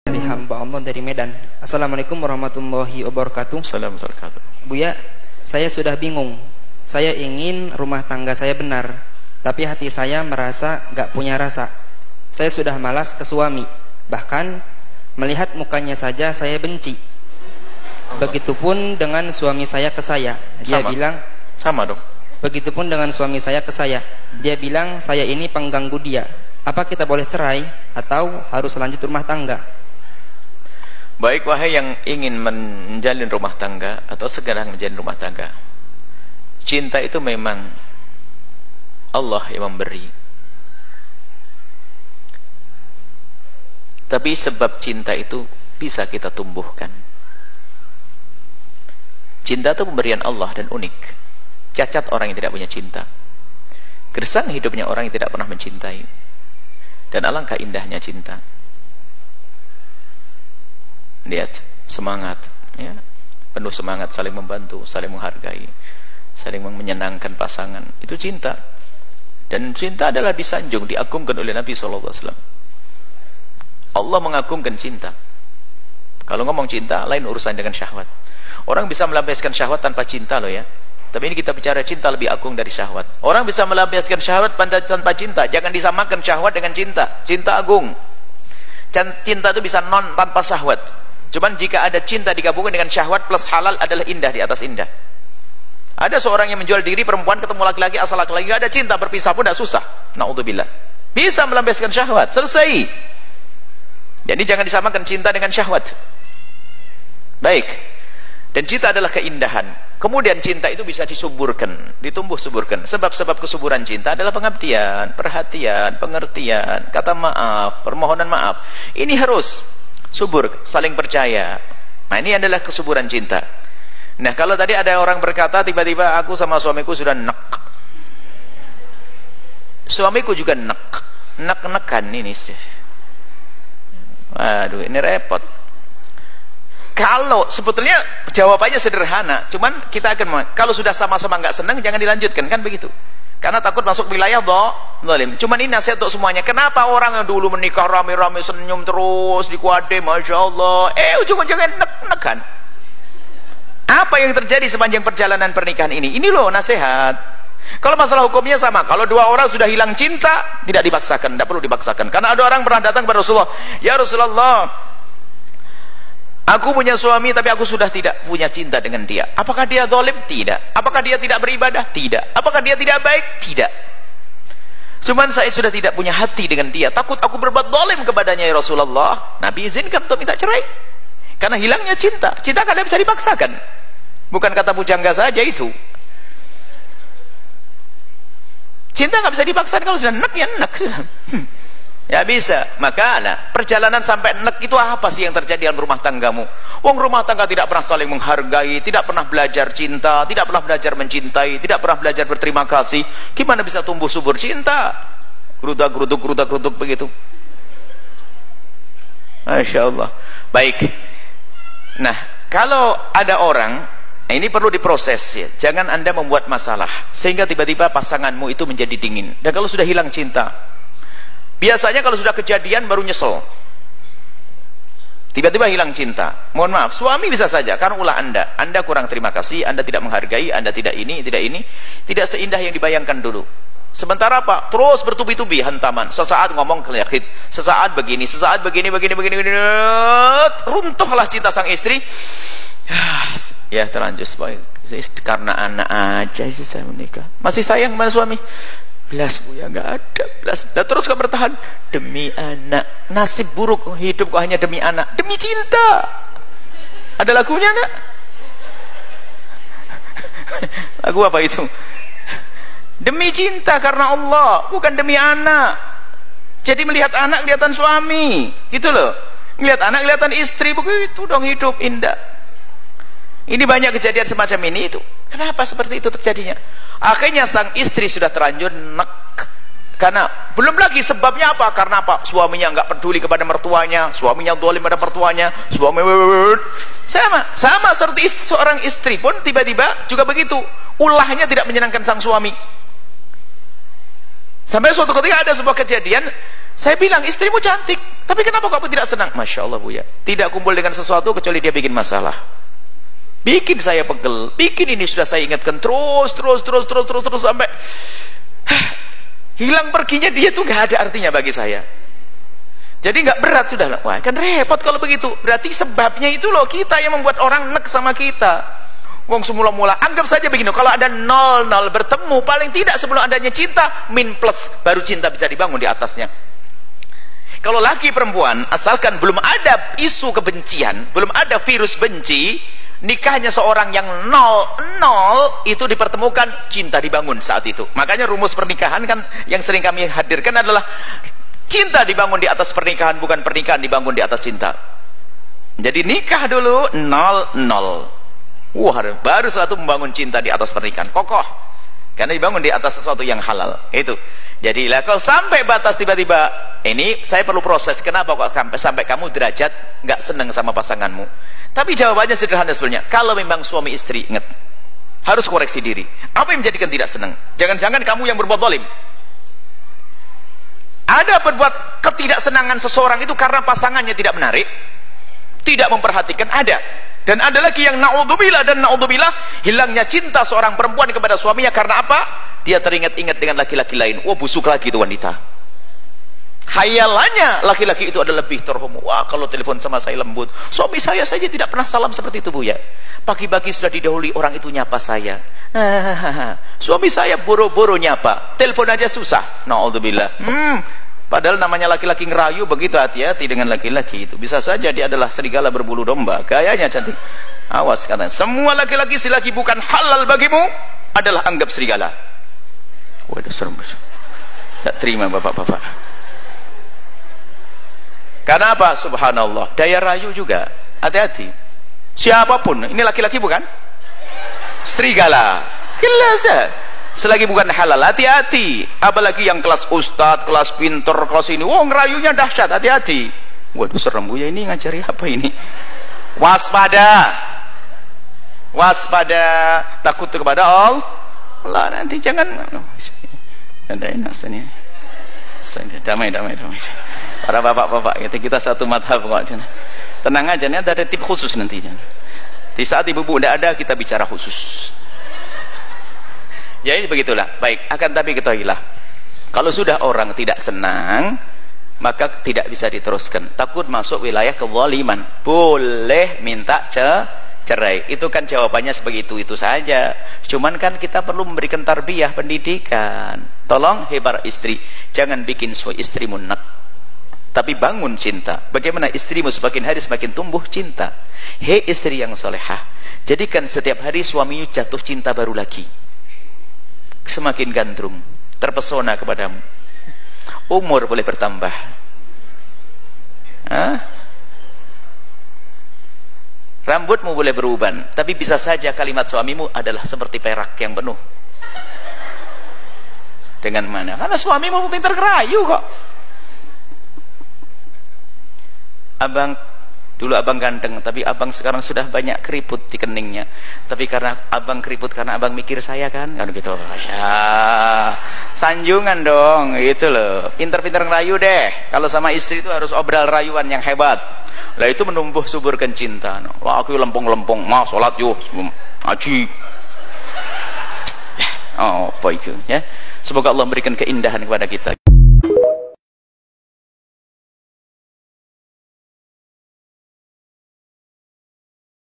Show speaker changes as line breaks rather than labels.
Dari hamba Allah dari Medan. Assalamualaikum warahmatullahi wabarakatuh.
Assalamualaikum warahmatullahi wabarakatuh.
Buya, saya sudah bingung. Saya ingin rumah tangga saya benar, tapi hati saya merasa gak punya rasa. Saya sudah malas ke suami. Bahkan melihat mukanya saja saya benci. Begitupun dengan suami saya ke saya. Dia bilang
sama dong.
Begitupun dengan suami saya ke saya. Dia bilang saya ini pengganggu dia. Apa kita boleh cerai atau harus lanjut rumah tangga?
Baik, wahai yang ingin menjalin rumah tangga atau segera menjalin rumah tangga, cinta itu memang Allah yang memberi. Tapi sebab cinta itu bisa kita tumbuhkan. Cinta itu pemberian Allah dan unik. Cacat orang yang tidak punya cinta. Gersang hidupnya orang yang tidak pernah mencintai. Dan alangkah indahnya cinta. Lihat, semangat, ya, penuh semangat, saling membantu, saling menghargai, saling menyenangkan pasangan. Itu cinta. Dan cinta adalah disanjung, diagungkan oleh Nabi SAW. Allah mengagungkan cinta. Kalau ngomong cinta, lain urusan dengan syahwat. Orang bisa melampiaskan syahwat tanpa cinta loh ya. Tapi ini kita bicara cinta lebih agung dari syahwat. Orang bisa melampiaskan syahwat tanpa cinta. Jangan disamakan syahwat dengan cinta. Cinta agung. Cinta itu bisa non tanpa syahwat. Cuman jika ada cinta digabungkan dengan syahwat plus halal adalah indah di atas indah. Ada seorang yang menjual diri, perempuan ketemu laki-laki, asal laki-laki, gak ada cinta, berpisah pun tidak susah. Na'udzubillah. Bisa melampiaskan syahwat, selesai. Jadi jangan disamakan cinta dengan syahwat. Baik. Dan cinta adalah keindahan. Kemudian cinta itu bisa disuburkan, ditumbuh suburkan. Sebab-sebab kesuburan cinta adalah pengabdian, perhatian, pengertian, kata maaf, permohonan maaf. Ini harus subur, saling percaya. Nah, ini adalah kesuburan cinta. Nah, kalau tadi ada orang berkata tiba-tiba aku sama suamiku sudah nek. Suamiku juga nek. Nek-nekan ini. Waduh, ini repot. Kalau sebetulnya jawabannya sederhana, cuman kita akan kalau sudah sama-sama nggak senang jangan dilanjutkan, kan begitu. Karena takut masuk wilayah zalim. Cuman ini nasihat untuk semuanya. Kenapa orang yang dulu menikah rame-rame senyum terus di kuade, masya Allah, ujung-ujungnya nek-nekan? Apa yang terjadi sepanjang perjalanan pernikahan ini? Ini loh nasihat. Kalau masalah hukumnya sama. Kalau dua orang sudah hilang cinta, tidak dipaksakan, tidak perlu dipaksakan. Karena ada orang pernah datang kepada Rasulullah, ya Rasulullah, aku punya suami tapi aku sudah tidak punya cinta dengan dia. Apakah dia zalim? Tidak. Apakah dia tidak beribadah? Tidak. Apakah dia tidak baik? Tidak. Cuman saya sudah tidak punya hati dengan dia. Takut aku berbuat zalim kepadanya ya Rasulullah. Nabi izinkan untuk minta cerai. Karena hilangnya cinta. Cinta kan tidak bisa dipaksakan. Bukan kata pujangga saja itu. Cinta nggak bisa dipaksakan. Kalau sudah nek ya nek. Ya bisa. Maka perjalanan sampai nek itu apa sih yang terjadi dalam rumah tanggamu? Wong rumah tangga tidak pernah saling menghargai, tidak pernah belajar cinta, tidak pernah belajar mencintai, tidak pernah belajar berterima kasih. Gimana bisa tumbuh subur cinta? Gerudak-geruduk begitu. Masya Allah. Baik. Nah, kalau ada orang, ini perlu diproses ya. Jangan Anda membuat masalah sehingga tiba-tiba pasanganmu itu menjadi dingin. Dan kalau sudah hilang cinta, biasanya kalau sudah kejadian baru nyesel. Tiba-tiba hilang cinta. Mohon maaf, suami bisa saja karena ulah Anda kurang terima kasih, Anda tidak menghargai, Anda tidak ini, tidak seindah yang dibayangkan dulu. Sementara apa? Terus bertubi-tubi hantaman. Sesaat ngomong kelihit, sesaat begini, runtuhlah cinta sang istri. Ya terlanjur karena anak aja saya menikah. Masih sayang sama suami? Belas bu ya nggak ada belas. Dan terus kau bertahan demi anak. Nasib buruk hidup kok hanya demi anak, demi cinta. Ada lagunya nggak? Lagu apa itu? Demi cinta karena Allah, bukan demi anak. Jadi melihat anak kelihatan suami, gitu loh. Melihat anak kelihatan istri, begitu dong hidup indah. Ini banyak kejadian semacam ini itu. Kenapa seperti itu terjadinya? Akhirnya sang istri sudah terlanjur nek. Karena belum lagi sebabnya apa? Karena apa? Suaminya nggak peduli kepada mertuanya, suaminya zalim pada mertuanya, suami sama seperti seorang istri pun tiba-tiba juga begitu. Ulahnya tidak menyenangkan sang suami. Sampai suatu ketika ada sebuah kejadian, Saya bilang, istrimu cantik, tapi kenapa kamu tidak senang? Masya Allah Buya, tidak kumpul dengan sesuatu kecuali dia bikin masalah, bikin saya pegel, bikin ini. Sudah saya ingatkan terus sampai hilang perginya dia tuh gak ada artinya bagi saya. Jadi nggak berat sudah. Wah, kan repot kalau begitu. Berarti sebabnya itu loh, kita yang membuat orang nek sama kita. Wong semula-mula, anggap saja begini, kalau ada 0 bertemu, paling tidak sebelum adanya cinta, min plus, baru cinta bisa dibangun di atasnya. Kalau laki perempuan, asalkan belum ada isu kebencian, belum ada virus benci, nikahnya seorang yang 0 itu dipertemukan, cinta dibangun saat itu. Makanya rumus pernikahan kan yang sering kami hadirkan adalah cinta dibangun di atas pernikahan, bukan pernikahan dibangun di atas cinta. Jadi nikah dulu 0. Wah, baru setelah itu membangun cinta di atas pernikahan kokoh, karena dibangun di atas sesuatu yang halal. Itu. Jadi lah, kalau sampai batas tiba-tiba ini saya perlu proses, kenapa kok sampai kamu derajat nggak seneng sama pasanganmu? Tapi jawabannya sederhana sebenarnya. Kalau memang suami istri, ingat, harus koreksi diri. Apa yang menjadikan tidak senang? Jangan-jangan kamu yang berbuat zalim. Ada berbuat ketidaksenangan seseorang itu karena pasangannya tidak menarik, tidak memperhatikan, ada. Dan ada lagi yang na'udzubillah dan na'udzubillah, hilangnya cinta seorang perempuan kepada suaminya karena apa? Dia teringat-ingat dengan laki-laki lain. Wah, busuk lagi itu wanita. Khayalannya laki-laki itu adalah lebih terhormat. Wah, kalau telepon sama saya lembut. Suami saya saja tidak pernah salam seperti itu, Bu ya. Pagi-pagi sudah didahului orang itu nyapa saya. Suami saya boro-boro nyapa. Telepon aja susah. Na'udzubillah. Padahal namanya laki-laki ngerayu, begitu hati-hati dengan laki-laki itu. Bisa saja dia adalah serigala berbulu domba, gayanya cantik. Awas katanya, semua laki-laki selagi bukan halal bagimu adalah anggap serigala. Waduh, serem. Tak terima bapak-bapak. Karena apa? Subhanallah, daya rayu juga. Hati-hati. Siapapun, ini laki-laki bukan? Serigala. Jelas ya. Selagi bukan halal, hati-hati. Apalagi yang kelas ustadz, kelas pinter, kelas ini, wah ngerayunya dahsyat, hati-hati. Waduh, serem Bu ya, ini ngajari apa ini? Waspada, takut kepada Allah. Nanti jangan ada enak sini. Damai. Para bapak-bapak, kita satu madhab kok. Tenang aja, ini ada tip khusus nanti. Di saat ibu-ibu tidak ada, kita bicara khusus. Jadi begitulah. Baik, akan tapi ketahuilah, kalau sudah orang tidak senang, maka tidak bisa diteruskan. Takut masuk wilayah kezaliman. Boleh minta cerai. Itu kan jawabannya seperti itu saja. Cuman kan kita perlu memberikan tarbiyah, pendidikan. Tolong hebar istri, jangan bikin istrimu nek, tapi bangun cinta. Bagaimana istrimu semakin hari semakin tumbuh cinta. Hei istri yang solehah, jadikan setiap hari suamimu jatuh cinta baru lagi. Semakin gandrung, terpesona kepadamu. Umur boleh bertambah. Rambutmu boleh beruban, tapi bisa saja kalimat suamimu adalah seperti perak yang penuh. Dengan mana? Karena suamimu pintar ngerayu kok. Dulu abang ganteng, tapi abang sekarang sudah banyak keriput di keningnya. Tapi karena abang keriput, karena abang mikir saya kan gitu. Sanjungan dong, itu loh. Pinter-pinter ngerayu deh. Kalau sama istri itu harus obral rayuan yang hebat. Lah itu menumbuh suburkan cinta. Wah, aku lempong-lempong, sholat yuk, aji. Oh, apa itu ya? Semoga Allah memberikan keindahan kepada kita.